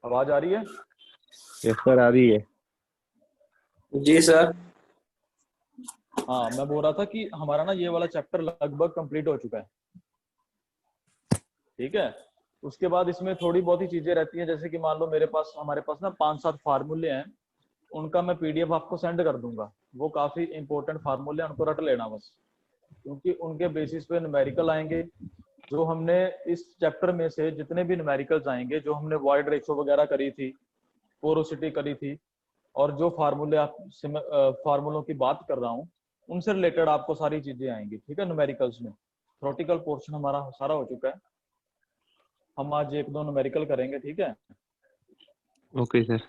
आवाज आ रही है? यस सर, आ रही है। जी सर। हाँ, मैं बोल रहा था कि हमारा ना ये वाला चैप्टर लगभग कंप्लीट हो चुका है। ठीक है। उसके बाद इसमें थोड़ी बहुत ही चीजें रहती हैं, जैसे कि मान लो हमारे पास ना 5-7 फार्मूले हैं। उनका मैं पीडीएफ आपको सेंड कर दूंगा। वो काफी इंपॉर्टेंट फार्मूले हैं, उनको रट लेना बस, क्योंकि उनके बेसिस पे न्यूमेरिकल आएंगे। जो हमने इस चैप्टर में से जितने भी न्यूमेरिकल्स आएंगे, जो हमने वॉइड रेशो वगैरह करी थी, पोरोसिटी करी थी, और जो फार्मूलों की बात कर रहा हूँ, उनसे रिलेटेड आपको सारी चीजें आएंगी। ठीक है, न्यूमेरिकल्स में थ्योरेटिकल पोर्शन हमारा सारा हो चुका है। हम आज 1-2 न्यूमेरिकल करेंगे। ठीक है। Okay sir.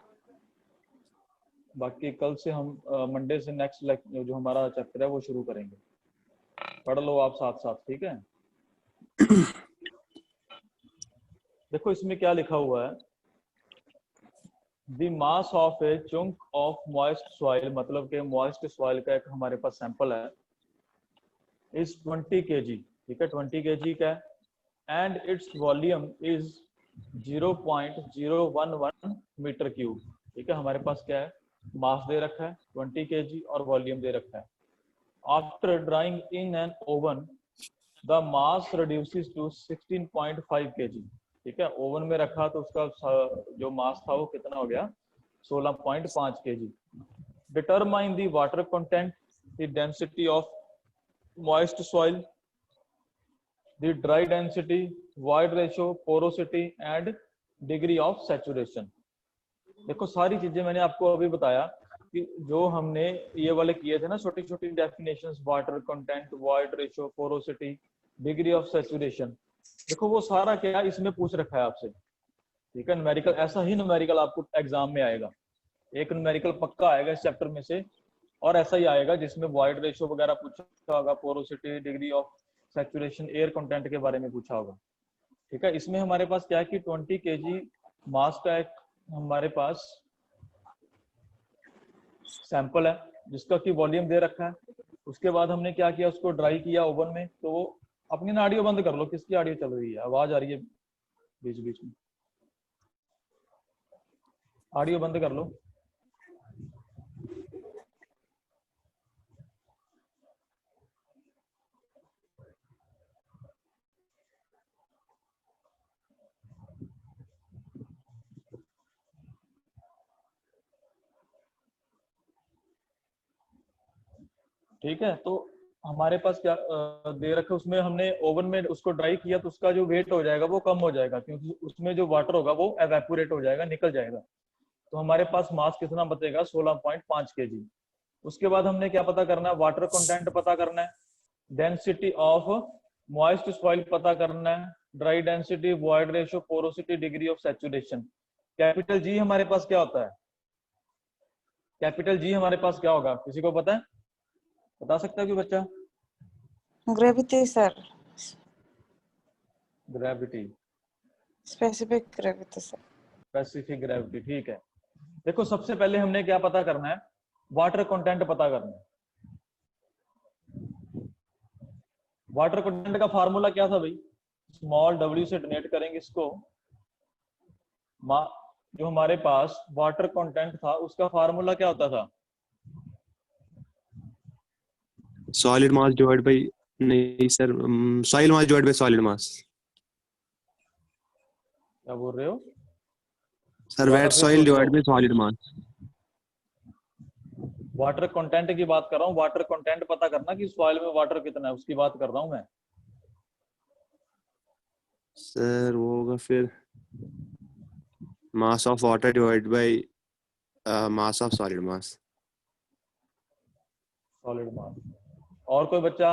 बाकी कल से हम मंडे से नेक्स्ट जो हमारा चैप्टर है वो शुरू करेंगे। पढ़ लो आप साथ साथ। ठीक है। देखो इसमें क्या लिखा हुआ है, the mass of a chunk of moist soil, मतलब के मॉइस्ट सॉइल का एक हमारे पास सैंपल है, इज 20 kg। ठीक है, 20 kg का है, and it's volume is 0.011 metre cube. ठीक है, हमारे पास क्या है, मास दे रखा है 20 kg और वॉल्यूम दे रखा है। After drying in an oven the mass reduces to 16.5 kg। ठीक है, ओवन में रखा तो उसका जो मास था वो कितना हो गया, 16.5 kg। Determine the water content, the density of moist soil, the dry density, void ratio, porosity and degree of saturation। देखो सारी चीजें मैंने आपको अभी बताया कि जो हमने ये वाले किए थे ना, छोटी छोटी definitions, water content, void ratio, porosity, degree of saturation, देखो वो सारा क्या इसमें पूछ रखा है आपसे। ठीक है, न्यूमेरिकल ऐसा ही न्यूमेरिकल आपको एग्जाम में आएगा। एक न्यूमेरिकल पक्का आएगा इस चैप्टर में से, और ऐसा ही आएगा जिसमें वॉइड रेशियो वगैरह पूछा होगा, porosity, degree of saturation, air content के बारे में पूछा होगा। ठीक है, इसमें हमारे पास क्या है कि 20 kg मास का एक हमारे पास सैंपल है, जिसका कि वॉल्यूम दे रखा है। उसके बाद हमने क्या किया, उसको ड्राई किया ओवन में। तो वो अपनी ना ऑडियो बंद कर लो, किसकी ऑडियो चल रही है, आवाज आ रही है बीच बीच में, ऑडियो बंद कर लो। ठीक है, तो हमारे पास क्या दे रखा है, उसमें हमने ओवन में उसको ड्राई किया तो उसका जो वेट हो जाएगा वो कम हो जाएगा, क्योंकि उसमें जो वाटर होगा वो एवेपोरेट हो जाएगा, निकल जाएगा। तो हमारे पास मास कितना बचेगा, 16.5 kg। उसके बाद हमने क्या पता करना है, वाटर कंटेंट पता करना है, डेंसिटी ऑफ मॉइस्ट सॉइल पता करना है, dry density, void ratio, porosity, degree of saturation. Capital G हमारे पास क्या होता है, कैपिटल जी हमारे पास क्या होगा, किसी को पता है, बता सकता है कोई बच्चा? Gravity sir, gravity, specific gravity sir. Specific gravity. ठीक है, देखो सबसे पहले हमने क्या पता करना है, वाटर कंटेंट पता करना है। वाटर कंटेंट का फार्मूला क्या था भाई, स्मॉल w से डोनेट करेंगे इसको। जो हमारे पास वाटर कंटेंट था उसका फार्मूला क्या होता था, सॉलिड मास डिवाइड बाय, नहीं sir, soil mass divide by solid मास। क्या बोल रहे हो sir wait soil divide by solid mass. Water content की बात कर रहा हूँ, वाटर कंटेंट पता करना कि सॉइल में वाटर कितना है, उसकी बात कर रहा हूँ मैं। सर वो होगा फिर mass of water divide by mass of solid mass. Solid मास। और कोई बच्चा?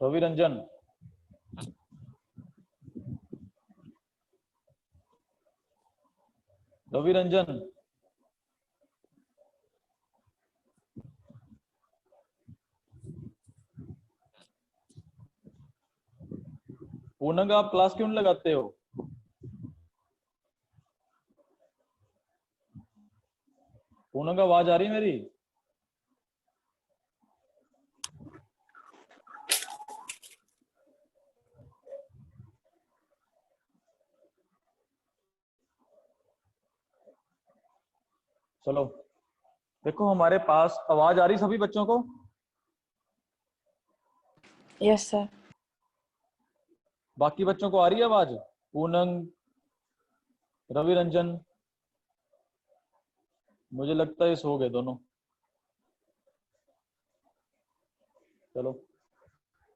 रवि रंजन, रवि रंजन, पूनम आप क्लास क्यों नहीं लगाते हो? पूनम आवाज आ रही है मेरी? चलो देखो हमारे पास आवाज आ रही सभी बच्चों को? Yes, sir. बाकी बच्चों को आ रही है आवाज? पूनम, रवि रंजन, मुझे लगता है सो गए दोनों। चलो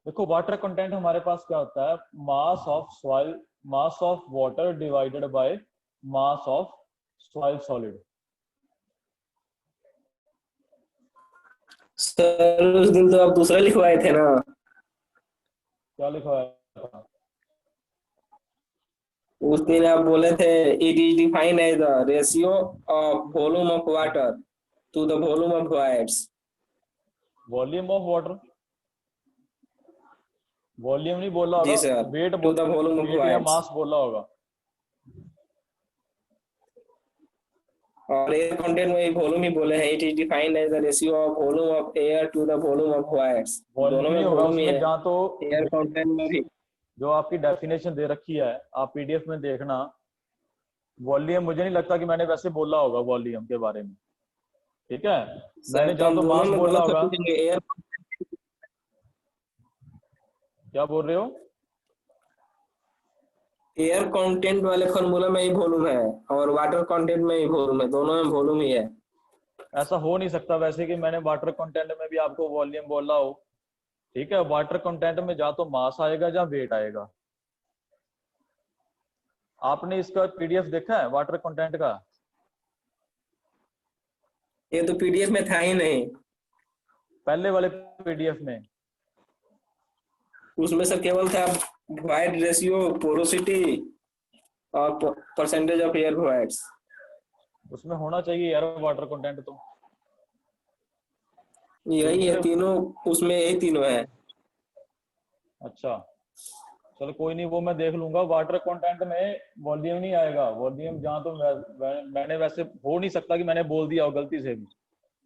देखो वाटर कंटेंट हमारे पास क्या होता है, mass of soil, mass of water divided by mass of soil solid. Sir उस दिन तो आप दूसरा लिखवाए थे ना। क्या लिखा है? उस दिन आप बोले थे it is defined as the ratio of volume of water to the volume of voids. Volume of water, volume नहीं बोला जी होगा, sir, weight to the volume of weight या वायर्स। मास बोला होगा। और एयर कंटेंट में वॉल्यूम ही बोले हैं, it is defined as the ratio of volume of air to the volume of voids. दोनों वॉल्यूम में नहीं होगा वॉल्यूम ही उसमें, है, जहाँ तो एयर कंटेंट में भी। जो आपकी डेफिनेशन दे रखी है आप पीडीएफ में देखना, वॉल्यूम मुझे नहीं लगता कि मैंने वैसे बोला होगा वॉल्यूम के बारे में, ठीक है। मैंने सर तो जहाँ हम तो दोनों मास में बोला गलत होगा। समझेंगे। एयर, क्या बोल रहे हो? एयर कंटेंट वाले फार्मूला में ही वॉल्यूम है और वाटर कंटेंट में ही वॉल्यूम है, दोनों में वॉल्यूम ही है। ऐसा हो नहीं सकता वैसे कि मैंने वाटर कंटेंट में भी आपको वॉल्यूम बोला हो, ठीक है। वाटर कंटेंट में जहाँ तो मास आएगा जहाँ वेट आएगा। आपने इसका पीडीएफ देखा है वाटर कंटेंट का? ये तो पीडीएफ में था ही नहीं। पहले वाले पीडीएफ में उसमें सर केवल था वाइड रेशियो, पोरोसिटी और परसेंटेज ऑफ एयर वाइड्स। उसमें होना चाहिए यार वाटर कंटेंट तो। यही है दूसरे, तीनों, उसमें यही तीनों है। अच्छा चलो कोई नहीं, वो मैं देख लूंगा। वाटर कंटेंट में वॉल्यूम नहीं आएगा, वॉल्यूम जहाँ तो मैंने वैसे हो नहीं सकता कि मैंने बोल दिया हो गलती से भी,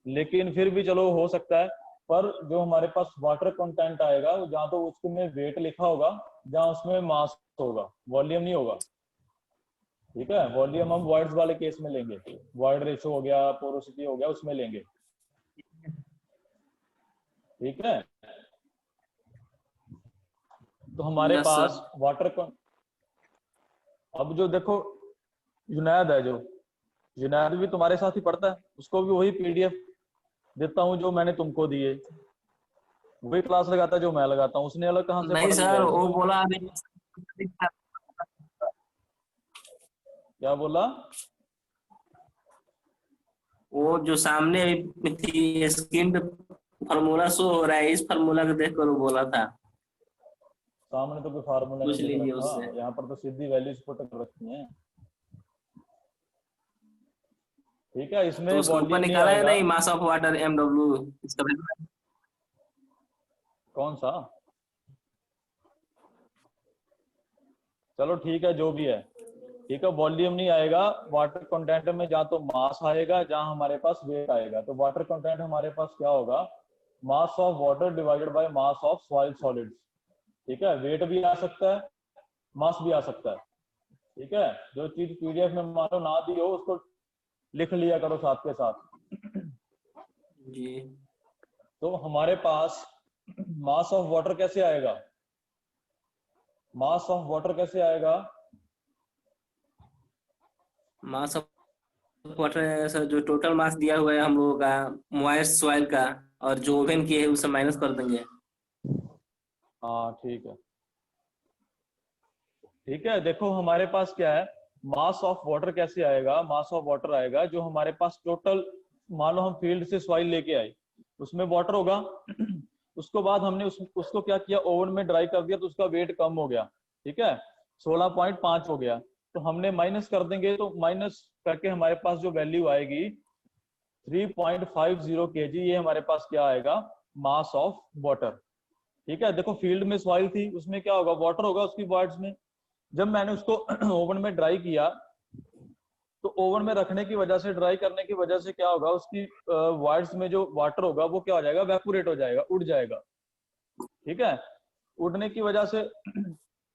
लेकिन फिर भी चलो हो सकता है। पर जो हमारे पास वाटर कंटेंट आएगा वो जहाँ तो उसमें वेट लिखा होगा, जहाँ उसमें मास होगा, वॉल्यूम नहीं होगा, ठीक है। वॉल्यूम हम वॉइड्स वाले केस में लेंगे, वॉइड रेशो हो गया, पोरोसिटी हो गया, उसमें लेंगे, ठीक है। तो हमारे यस पास सर। वाटर अब जो देखो जुनैद है, जो जुनैद भी तुम्हारे साथ ही पढ़ता है, उसको भी वही पीडीएफ देता हूँ जो मैंने तुमको दिए, वही क्लास लगाता है जो मैं लगाता हूँ। उसने अलग कहाँ से नहीं पढ़ लिया सर, है वो इसमें? बोला अभी। क्या बोला? वो जो सामने थी स्क्रीन पे फार्मूला शो हो रहा है, इस फार्मूला को देखकर वो बोला था। सामने तो कोई फार्मूला नहीं पूछ लिख लीजिए रखा, उससे। यहाँ पर तो सीधी वैल्यूज पुट कर रखी हैं, ठीक है। इसमें तो उसके ऊपर वॉल्यूम नहीं निकाला है आएगा। नहीं, मास ऑफ वाटर MW इसका value। कौन सा? चलो ठीक है जो भी है, ठीक है। वॉल्यूम नहीं आएगा वाटर कंटेंट में, जहाँ तो मास आएगा जहाँ हमारे पास वेट आएगा। तो वाटर कंटेंट हमारे पास क्या होगा, mass of water divided by mass of soil solids, ठीक है। वेट भी आ सकता है, मास भी आ सकता है, ठीक है। जो चीज पीडीएफ में मानो ना दी हो उसको लिख लिया करो साथ के साथ। जी तो हमारे पास मास ऑफ वाटर कैसे आएगा, मास ऑफ वाटर कैसे आएगा? मास ऑफ वाटर सर, जो टोटल मास दिया हुआ है हम लोगों का मॉइस्ट सॉइल का, और जो ओवन की है उसे माइनस कर देंगे। हाँ ठीक है, ठीक है। देखो हमारे पास क्या है, मास ऑफ वाटर कैसे आएगा, मास ऑफ वाटर आएगा जो हमारे पास टोटल, मान लो हम फील्ड से सॉइल लेके आए, उसमें वाटर होगा, उसको बाद हमने उसको क्या किया, ओवन में ड्राई कर दिया तो उसका वेट कम हो गया, ठीक है, 16.5 हो गया। तो हमने माइनस कर देंगे, तो माइनस करके हमारे पास जो वैल्यू आएगी 3.50 kg, ये हमारे पास क्या आएगा, मास ऑफ वाटर, ठीक है। देखो फील्ड में सॉइल थी, उसमें क्या होगा, वाटर होगा उसकी वर्ड्स में। जब मैंने उसको ओवन में ड्राई किया तो ओवन में रखने की वजह से, ड्राई करने की वजह से क्या होगा, उसकी वर्ड्स में जो वाटर होगा वो क्या हो जाएगा, वेपोरेट हो जाएगा, उड़ जाएगा, ठीक है। उड़ने की वजह से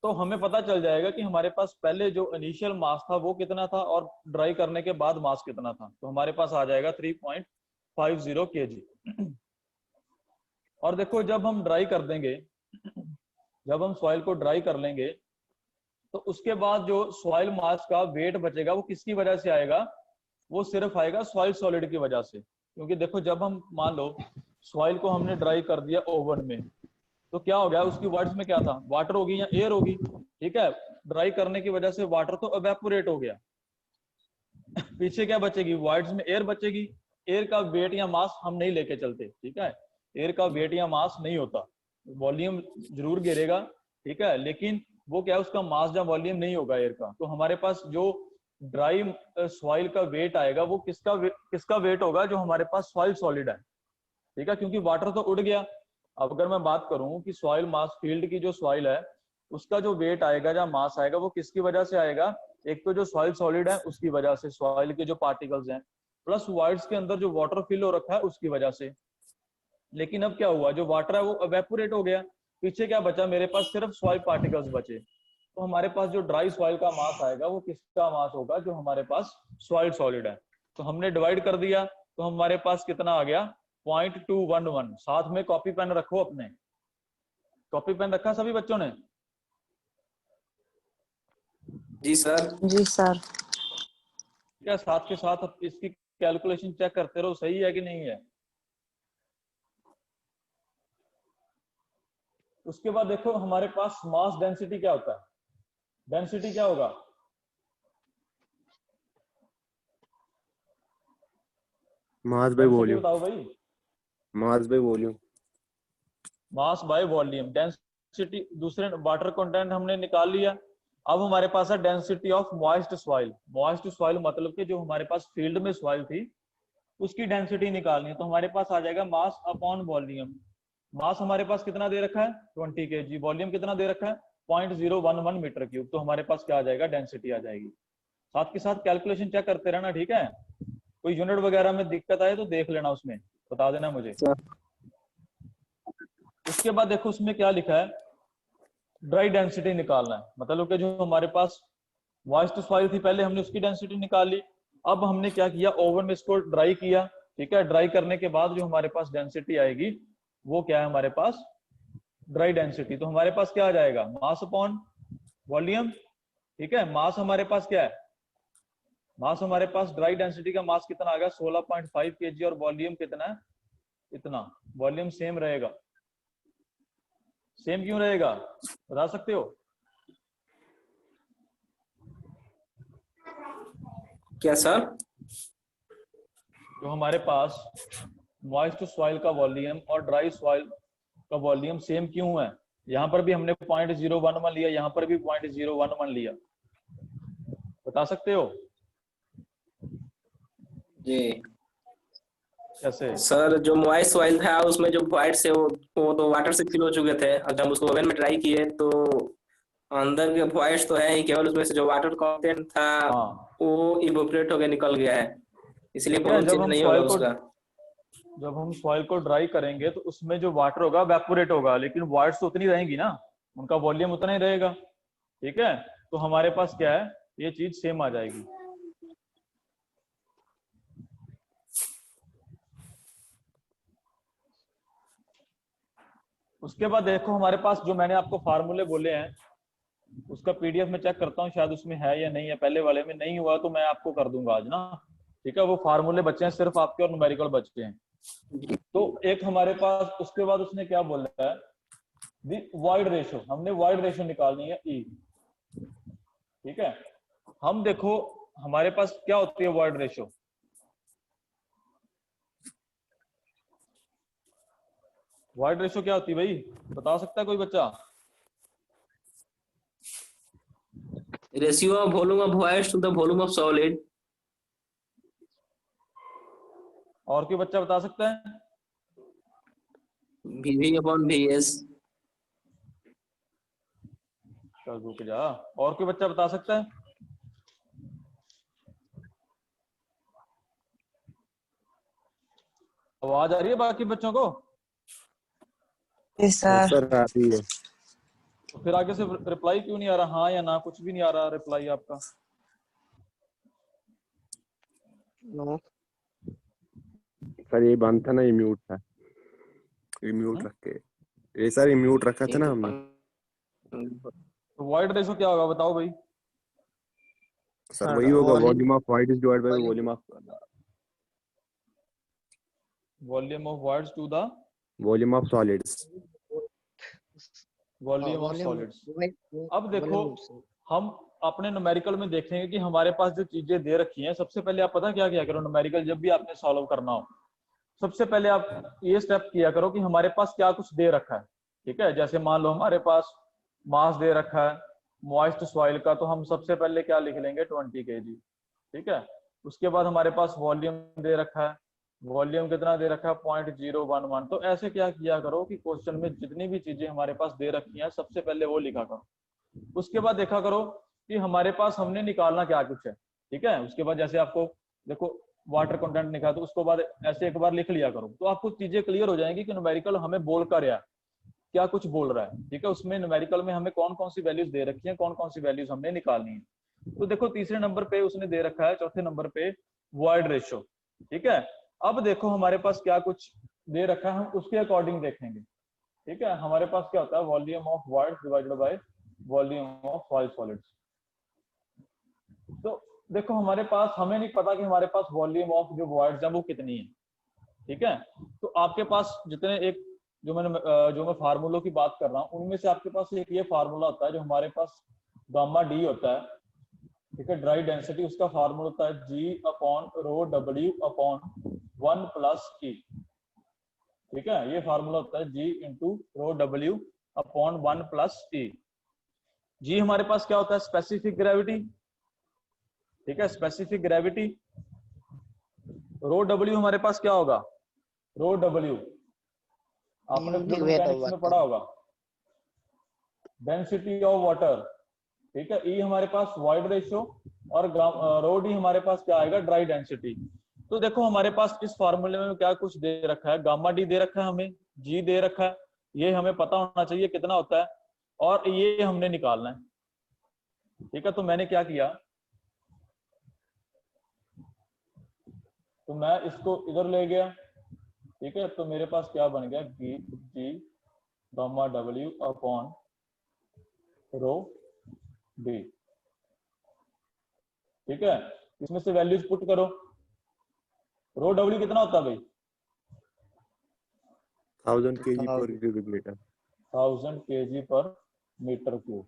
तो हमें पता चल जाएगा कि हमारे पास पहले जो इनिशियल मास था वो कितना था और ड्राई करने के बाद मास कितना था। तो हमारे पास आ जाएगा 3.50 kg। और देखो जब हम ड्राई कर देंगे, जब हम सॉइल को ड्राई कर लेंगे तो उसके बाद जो सॉइल मास का वेट बचेगा वो किसकी वजह से आएगा? वो सिर्फ आएगा सॉइल सॉलिड की वजह से। क्योंकि देखो जब हम मान लो सॉइल को हमने ड्राई कर दिया ओवन में, तो क्या हो गया? उसकी वर्ड्स में क्या था? वाटर होगी या एयर होगी, ठीक है। ड्राई करने की वजह से वाटर तो एवेपोरेट हो गया, पीछे क्या बचेगी? वर्ड्स में एयर बचेगी। एयर का वेट या मास हम नहीं लेके चलते, ठीक है। एयर का वेट या मास नहीं होता, वॉल्यूम जरूर गिरेगा, ठीक है, लेकिन वो क्या है, उसका मास या वॉल्यूम नहीं होगा एयर का। तो हमारे पास जो ड्राई सॉइल का वेट आएगा वो किसका वेट होगा? जो हमारे पास सॉइल सॉलिड है, ठीक है, क्योंकि वाटर तो उड़ गया। अब अगर मैं बात करूं कि सॉइल मास फील्ड की जो सॉइल है उसका जो वेट आएगा या मास आएगा वो किसकी वजह से आएगा? एक तो जो सॉइल सॉलिड है उसकी वजह से, सॉइल के जो पार्टिकल्स हैं, प्लस वाइड्स के अंदर जो वाटर फिल हो रखा है उसकी वजह से। लेकिन अब क्या हुआ? जो वाटर है वो एवेपोरेट हो गया, पीछे क्या बचा? मेरे पास सिर्फ सॉइल पार्टिकल्स बचे। तो हमारे पास जो ड्राई सॉइल का मास आएगा वो किसका मास होगा? जो हमारे पास सॉइल सॉलिड है। तो हमने डिवाइड कर दिया, तो हमारे पास कितना आ गया? 0.211। साथ में कॉपी पेन रखो अपने। कॉपी पेन रखा सभी बच्चों ने? जी सर। जी सर। क्या साथ के साथ इसकी कैलकुलेशन चेक करते रहो, सही है कि नहीं है। उसके बाद देखो हमारे पास मास डेंसिटी क्या होता है? डेंसिटी क्या होगा? Mass by density volume. बताओ भाई। Mass by volume. Mass by volume. Density, दूसरे वाटर कंटेंट हमने निकाल लिया। अब हमारे पास है density of moist soil. Moist soil मतलब कि जो हमारे पास फील्ड में सॉइल थी उसकी डेंसिटी निकालनी है। तो हमारे पास आ जाएगा मास अपॉन वॉल्यूम। मास हमारे पास कितना दे रखा है? 20 kg। वॉल्यूम कितना दे रखा है? 0.011 मीटर क्यूब। तो हमारे पास क्या आ जाएगा? डेंसिटी आ जाएगी। साथ के साथ कैलकुलेशन चेक करते रहना, ठीक है। कोई यूनिट वगैरह में दिक्कत आए तो देख लेना, उसमें बता देना मुझे। उसके बाद देखो उसमें क्या लिखा है? ड्राई डेंसिटी निकालना है। मतलब कि जो हमारे पास मॉइस्ट सॉइल थी पहले हमने उसकी डेंसिटी निकाल ली। अब हमने क्या किया? ओवन में इसको ड्राई किया, ठीक है। ड्राई करने के बाद जो हमारे पास डेंसिटी आएगी वो क्या है? हमारे पास ड्राई डेंसिटी। तो हमारे पास क्या आ जाएगा? मास अपॉन वॉल्यूम, ठीक है। मास हमारे पास क्या है? मास हमारे पास ड्राई डेंसिटी का मास कितना आ गया? 16.5 kg। और वॉल्यूम कितना है? इतना। वॉल्यूम सेम रहेगा। सेम क्यों रहेगा बता सकते हो? क्या सर? जो हमारे पास मॉइस्ट सॉइल का वॉल्यूम और ड्राई सॉइल का वॉल्यूम सेम क्यों है? यहाँ पर भी हमने 0.011 लिया, यहाँ पर भी 0.011 लिया, बता सकते हो जी कैसे? सर, जो मॉइस्ट सॉइल था उसमें जो वाइट से वो तो वाटर से फिल हो चुके थे, और जब उसको ओवन में ट्राई किए तो अंदर के वॉइड्स तो है ही, केवल उसमें से जो वाटर कंटेंट था हाँ, वो इवोपरेट होकर निकल गया है, इसलिए ठीक है। वॉल्यूम चेंज नहीं होगा उसका। जब हम सॉइल को ड्राई करेंगे तो उसमें जो वाटर होगा वेपोरेट होगा, लेकिन वॉइड्स तो उतनी रहेंगी ना, उनका वॉल्यूम उतना ही रहेगा, ठीक है। तो हमारे पास क्या है? ये चीज सेम आ जाएगी। उसके बाद देखो हमारे पास जो मैंने आपको फार्मूले बोले हैं उसका पीडीएफ में चेक करता हूँ, शायद उसमें है या नहीं है। पहले वाले में नहीं हुआ तो मैं आपको कर दूंगा आज ना, ठीक है। वो फार्मूले बचे हैं सिर्फ आपके और न्यूमेरिकल बचे हैं। तो एक हमारे पास, उसके बाद उसने क्या बोला है? दी वॉइड रेशो। हमने वॉइड रेशो निकालनी है ई, ठीक है। हम देखो हमारे पास क्या होती है वॉइड रेशो? वॉइड रेशो क्या होती है भाई, बता सकता है कोई बच्चा? Ratio of volume of voids to the volume of solid. और कोई बच्चा बता सकता है? VV upon VS. चल रुक जा, और कोई बच्चा बता सकता है? आवाज आ रही है बाकी बच्चों को? जी सर। सर आती है। तो फिर आगे से रिप्लाई क्यों नहीं आ रहा? हाँ या ना, कुछ भी नहीं आ रहा रिप्लाई आपका। नो सर ये बंद था ना, ये म्यूट था, ये म्यूट रख के, ये सर ये म्यूट रखा था ना हमने। तो वॉइड रेशो क्या होगा बताओ भाई? सर वही होगा, volume of wide is divided by volume of volume of solids. Volume of solids. Volume of solids. अब देखो हम अपने न्यूमेरिकल में देखेंगे कि हमारे पास जो चीजें दे रखी हैं, सबसे पहले आप पता क्या किया करो न्यूमेरिकल जब भी आपने सॉल्व करना हो, सबसे पहले आप ये स्टेप किया करो कि हमारे पास क्या कुछ दे रखा है। ठीक है, जैसे मान लो हमारे पास मास दे रखा है मॉइस्ट सॉइल का, तो हम सबसे पहले क्या लिख लेंगे 20 kg। ठीक है, उसके बाद हमारे पास वॉल्यूम दे रखा है, वॉल्यूम कितना दे रखा है 0.011। तो ऐसे क्या किया करो कि क्वेश्चन में जितनी भी चीजें हमारे पास दे रखी हैं सबसे पहले वो लिखा करो। उसके बाद देखा करो कि हमारे पास हमने निकालना क्या कुछ है। ठीक है, उसके बाद जैसे आपको देखो वाटर कंटेंट निकाला, तो उसके बाद ऐसे एक बार लिख लिया करो, तो आपको चीजें क्लियर हो जाएंगी कि न्यूमेरिकल हमें बोल कर रहा है, क्या कुछ बोल रहा है। ठीक है, उसमें न्यूमेरिकल में हमें कौन कौन सी वैल्यूज दे रखी है, कौन कौन सी वैल्यूज हमने निकालनी है। तो देखो तीसरे नंबर पे उसने दे रखा है, चौथे नंबर पे वॉइड रेशो। ठीक है, अब देखो हमारे पास क्या कुछ दे रखा है, हम उसके अकॉर्डिंग देखेंगे। ठीक है, हमारे पास क्या होता है volume of wide divided by volume of solid solids. तो देखो हमारे पास, हमें नहीं पता कि हमारे पास वॉल्यूम ऑफ जो वॉइड्स है वो कितनी है। ठीक है, तो आपके पास जितने एक जो मैं फार्मूलों की बात कर रहा हूँ उनमें से आपके पास एक ये फार्मूला होता है जो हमारे पास गामा डी होता है। ठीक है, ड्राई डेंसिटी, उसका फार्मूला होता है G upon rho W upon 1 plus E। ठीक है, ये फार्मूला होता है G into rho W upon 1 plus E। G हमारे पास क्या होता है स्पेसिफिक ग्रेविटी। ठीक है, स्पेसिफिक ग्रेविटी। रो W हमारे पास क्या होगा, रो W आपने फ्लूइड मैकेनिक्स में पढ़ा होगा, डेंसिटी ऑफ वाटर। ठीक है, ई हमारे पास वॉइड रेशियो और रो डी हमारे पास क्या आएगा ड्राई डेंसिटी। तो देखो हमारे पास इस फार्मूले में क्या कुछ दे रखा है, गामा डी दे रखा है, हमें जी दे रखा है, ये हमें पता होना चाहिए कितना होता है, और ये हमने निकालना है। ठीक है, तो मैंने क्या किया, तो मैं इसको इधर ले गया। ठीक है, तो मेरे पास क्या बन गया जी gamma W upon rho D. ठीक है, इसमें से वैल्यूज पुट करो। रो डब्ल्यू कितना होता है भाई 1000 kg पर क्यूबिक मीटर। 1000 kg पर मीटर क्यूब।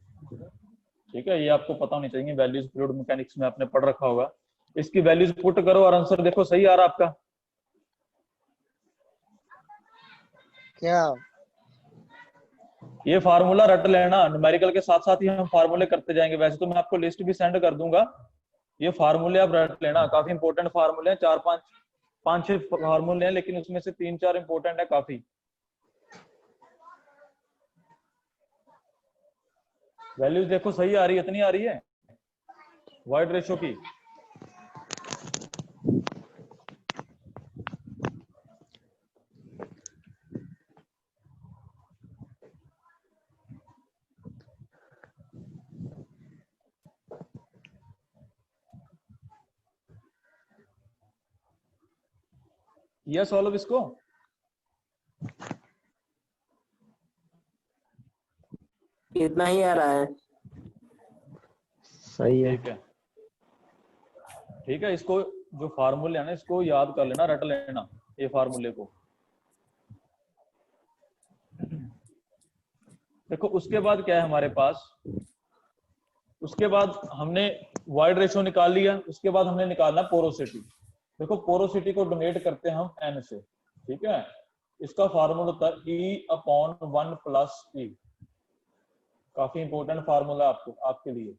ठीक है, ये आपको पता होनी चाहिए वैल्यूज, फ्लूइड मैकेनिक्स में आपने पढ़ रखा होगा। इसकी वैल्यूज पुट करो और आंसर देखो सही आ रहा आपका। क्या ये फार्मूला रट लेना, न्यूमेरिकल के साथ साथ ही हम फार्मूले करते जाएंगे। वैसे तो मैं आपको लिस्ट भी सेंड कर दूंगा, ये फार्मूले आप रट लेना, काफी इंपॉर्टेंट फार्मूले हैं, 4-5-6 फार्मूले हैं, लेकिन उसमें से 3-4 इंपॉर्टेंट है काफी। वैल्यूज देखो सही आ रही है, इतनी आ रही है वाइड रेशो की। ये सॉल्व इसको, इतना ही आ रहा है। सही है। ठीक है। ठीक है, इसको जो फार्मूले है ना इसको याद कर लेना, रट लेना ये फार्मूले को। देखो उसके बाद क्या है हमारे पास, उसके बाद हमने वाइड रेशो निकाल लिया, उसके बाद हमने निकालना पोरोसिटी। देखो पोरोसिटी को डोनेट करते हैं हम एन से। ठीक है, इसका फार्मूला होता है E अपॉन 1 प्लस E। काफी इंपॉर्टेंट फार्मूला आपको आपके लिए,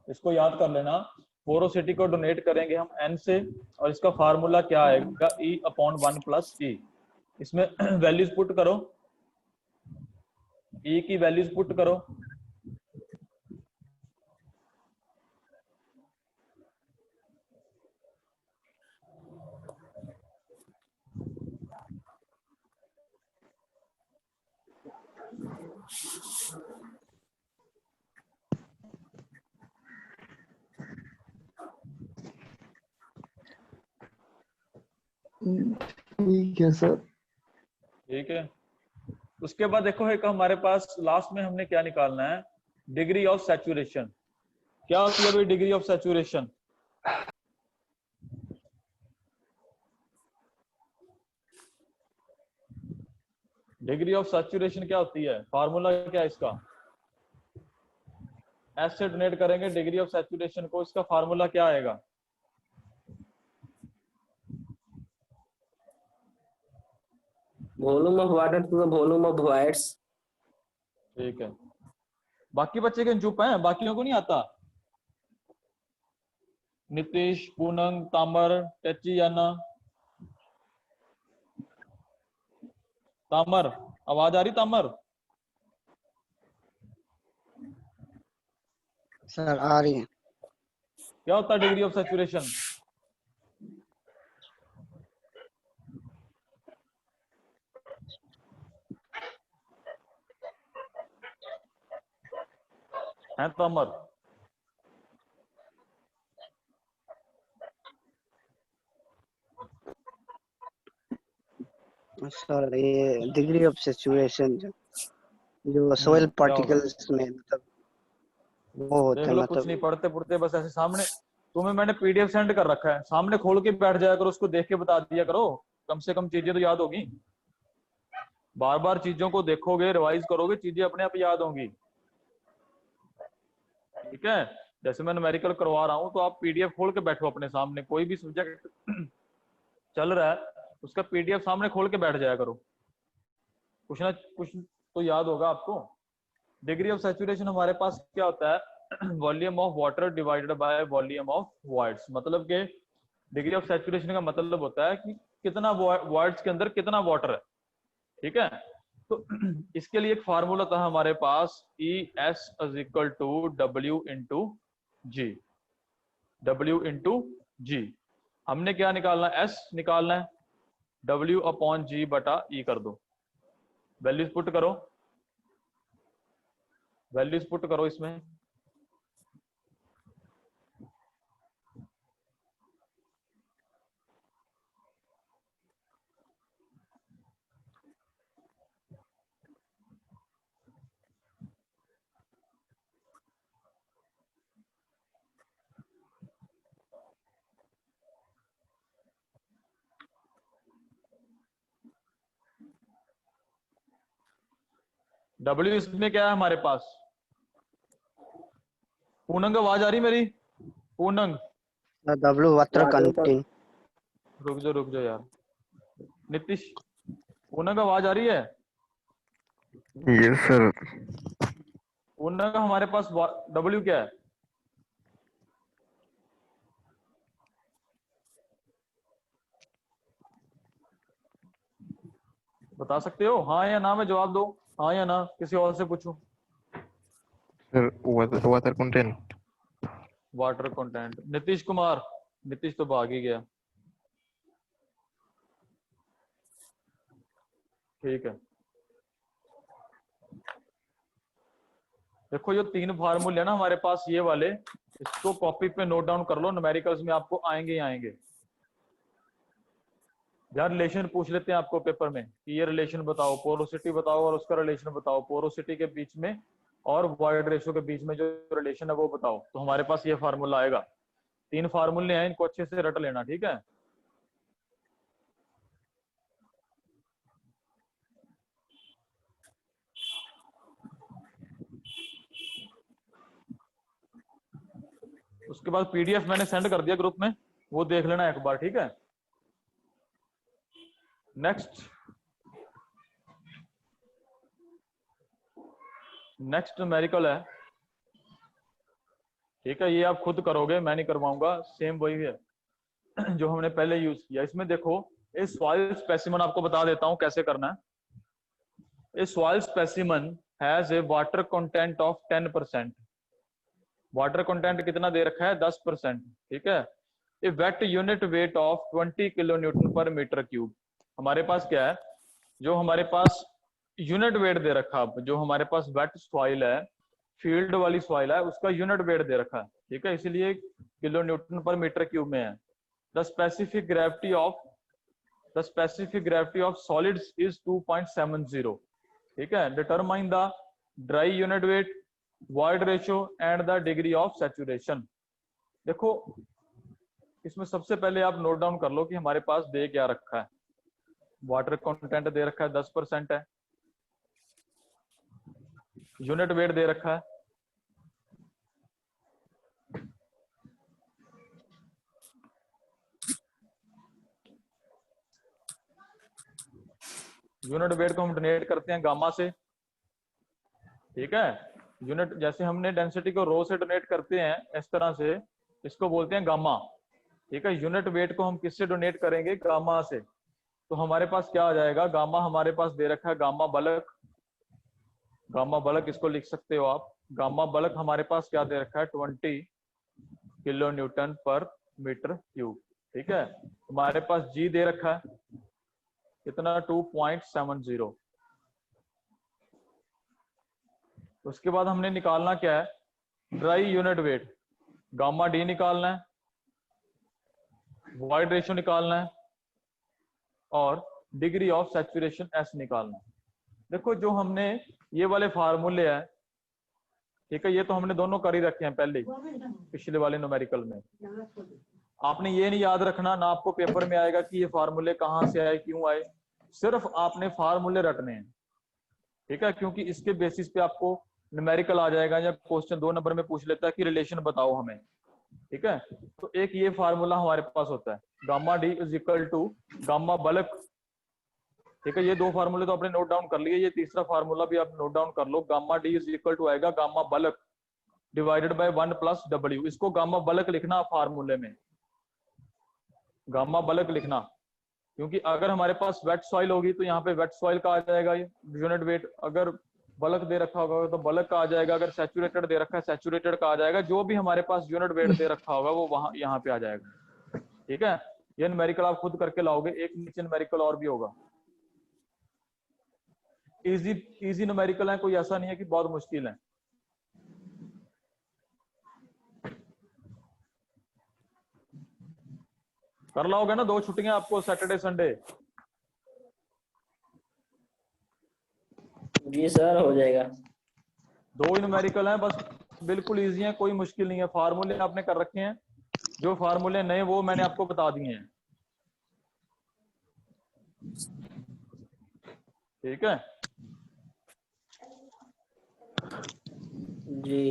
इसको याद कर लेना। पोरोसिटी को डोनेट करेंगे हम एन से, और इसका फार्मूला क्या आएगा E अपॉन 1 प्लस E। इसमें वैल्यूज पुट करो, E की वैल्यूज पुट करो। ठीक है सर। ठीक है, उसके बाद देखो एक हमारे पास लास्ट में हमने क्या निकालना है, डिग्री ऑफ सैचुरेशन। क्या होती है भाई degree of saturation? Degree of saturation क्या होती है, फार्मूला क्या है इसका? एस से डोनेट करेंगे डिग्री ऑफ सैचुरेशन को, इसका फार्मूला क्या आएगा? Volume of water to the volume of voids. ठीक है, बाकी बच्चे के चुप हैं, बाकियों को नहीं आता? नीतीश, पूनम, तामर, टची, याना। तामर, आवाज आ रही तामर? सर आ रही है। क्या होता है डिग्री ऑफ सैचुरेशन? है तामर? सर ये डिग्री ऑफ सैचुरेशन जो सोइल क्या होगा? पार्टिकल्स में मतलब वो होता देख है लो, कुछ नहीं पढ़ते पढ़ते बस ऐसे सामने तुम्हें मैंने पीडीएफ सेंड कर रखा है, सामने खोल के बैठ जाया करो, उसको देख के बता दिया करो, कम से कम चीजें तो याद होगी। बार बार चीजों को देखोगे, रिवाइज करोगे, चीजें अपने आप याद होंगी। ठीक है, जैसे मैं न्यूमेरिकल करवा रहा हूँ तो आप पीडीएफ खोल के बैठो अपने सामने, कोई भी सब्जेक्ट चल रहा है उसका पीडीएफ सामने खोल के बैठ जाया करो, कुछ ना कुछ तो याद होगा आपको। डिग्री ऑफ सैचुरेशन हमारे पास क्या होता है, volume of water divided by volume of voids. मतलब कि डिग्री ऑफ सैचुरेशन का मतलब होता है कि कितना वॉइड्स के अंदर कितना वाटर है। ठीक है, तो इसके लिए एक फार्मूला था हमारे पास, E S is equal to W into G. W into G, हमने क्या निकालना है, एस निकालना है, डब्ल्यू अपॉन जी बटा ई कर दो, वैल्यूज पुट करो, वैल्यूज पुट करो इसमें। डब्ल्यू इसमें क्या है हमारे पास, पूनंग आवाज आ रही मेरी? पूनंग डब्ल्यू वाटर कंटेंट। रुक जाओ यार। नीतीश, पूनंग आवाज आ रही है? Yes sir. पूनंग हमारे पास डब्ल्यू क्या है? बता सकते हो हाँ या ना में जवाब दो, हाँ या ना, किसी और से पूछो। Sir water content. Water content, Nitish Kumar, Nitish तो भाग ही गया। ठीक है, देखो ये तीन फार्मूले है ना हमारे पास, ये वाले, इसको कॉपी पे नोट डाउन कर लो, न्यूमेरिकल्स में आपको आएंगे ही आएंगे। यार रिलेशन पूछ लेते हैं आपको पेपर में कि ये रिलेशन बताओ, पोरोसिटी बताओ और उसका रिलेशन बताओ, पोरोसिटी के बीच में और वॉइड रेशो के बीच में जो रिलेशन है वो बताओ, तो हमारे पास ये फार्मूला आएगा। तीन फार्मूले हैं, इनको अच्छे से रट लेना, ठीक है। उसके बाद पीडीएफ मैंने सेंड कर दिया ग्रुप में, वो देख लेना एक बार, ठीक है। नेक्स्ट न्यूमेरिकल है, ठीक है, ये आप खुद करोगे, मैं नहीं करवाऊंगा, सेम वही है जो हमने पहले यूज किया। इसमें देखो, इस सॉइल स्पेसिमन आपको बता देता हूं कैसे करना है। इस soil specimen has a water content of 10%। Water content कितना दे रखा है, 10%, ठीक है। A wet unit weight of 20 kilo newton per metre cube. हमारे पास क्या है, जो हमारे पास यूनिट वेट दे रखा, जो हमारे पास वेट सॉइल है, फील्ड वाली सॉइल है, उसका यूनिट वेट दे रखा है, ठीक है, इसीलिए kilo newton per metre cube में है। The specific gravity of the specific gravity of solids is 2.70। ठीक है, determine the dry unit weight, void ratio and the degree of saturation. देखो इसमें सबसे पहले आप नोट डाउन कर लो कि हमारे पास दे क्या रखा है। वाटर कंटेंट दे रखा है 10% है, यूनिट वेट दे रखा है, यूनिट वेट को हम डोनेट करते हैं गामा से। ठीक है, यूनिट जैसे हमने डेंसिटी को रो से डोनेट करते हैं इस तरह से, इसको बोलते हैं गामा। ठीक है, यूनिट वेट को हम किससे डोनेट करेंगे? गामा से। तो हमारे पास क्या आ जाएगा? गामा हमारे पास दे रखा है गामा बल्क। गामा बल्क इसको लिख सकते हो आप। गामा बल्क हमारे पास क्या दे रखा है? 20 kilo newton per metre cube. ठीक है, हमारे पास जी दे रखा है कितना? 2.70। उसके बाद हमने निकालना क्या है? Dry unit weight, gamma D निकालना है, वॉइड रेशियो निकालना है और डिग्री ऑफ सैचुरेशन एस निकालना है। देखो जो हमने ये वाले फार्मूले हैं, ठीक है, ये तो हमने दोनों कर ही रखे हैं पहले पिछले वाले न्यूमेरिकल में। आपने ये नहीं याद रखना, ना आपको पेपर में आएगा कि ये फार्मूले कहाँ से आए, क्यों आए। सिर्फ आपने फार्मूले रटने हैं। ठीक है, क्योंकि इसके बेसिस पे आपको न्यूमेरिकल आ जाएगा या क्वेश्चन 2 नंबर में पूछ लेता है कि रिलेशन बताओ हमें। ठीक है, तो एक ये फार्मूला हमारे पास होता है, gamma D is equal to gamma bulk. ठीक है, ये 2 फार्मूले तो आपने नोट डाउन कर लिए, ये तीसरा फार्मूला भी आप नोट डाउन कर लो। Gamma D is equal to आएगा gamma bulk divided by 1 plus W. इसको गामा बल्क लिखना फार्मूले में, गामा बल्क लिखना, क्योंकि अगर हमारे पास वेट सॉइल होगी तो यहाँ पे वेट सॉइल का आ जाएगा ये यूनिट वेट। अगर बल्क दे रखा होगा तो बल्क का आ जाएगा, अगर सैचुरेटेड दे रखा है सैचुरेटेड का आ जाएगा। जो भी हमारे पास यूनिट वेट दे रखा होगा वो वहां यहाँ पे आ जाएगा। ठीक है, ये न्यूमेरिकल आप खुद करके लाओगे। एक नीचे न्यूमेरिकल और भी होगा। इजी न्यूमेरिकल है, कोई ऐसा नहीं है कि बहुत मुश्किल है। कर लाओगे ना? 2 छुट्टियां आपको, सैटरडे संडे। जी सर, हो जाएगा। 2 ही न्यूमेरिकल हैं बस, बिल्कुल इजी है, कोई मुश्किल नहीं है। फार्मूले आपने कर रखे हैं, जो फार्मूले नए वो मैंने आपको बता दिए हैं। ठीक है जी।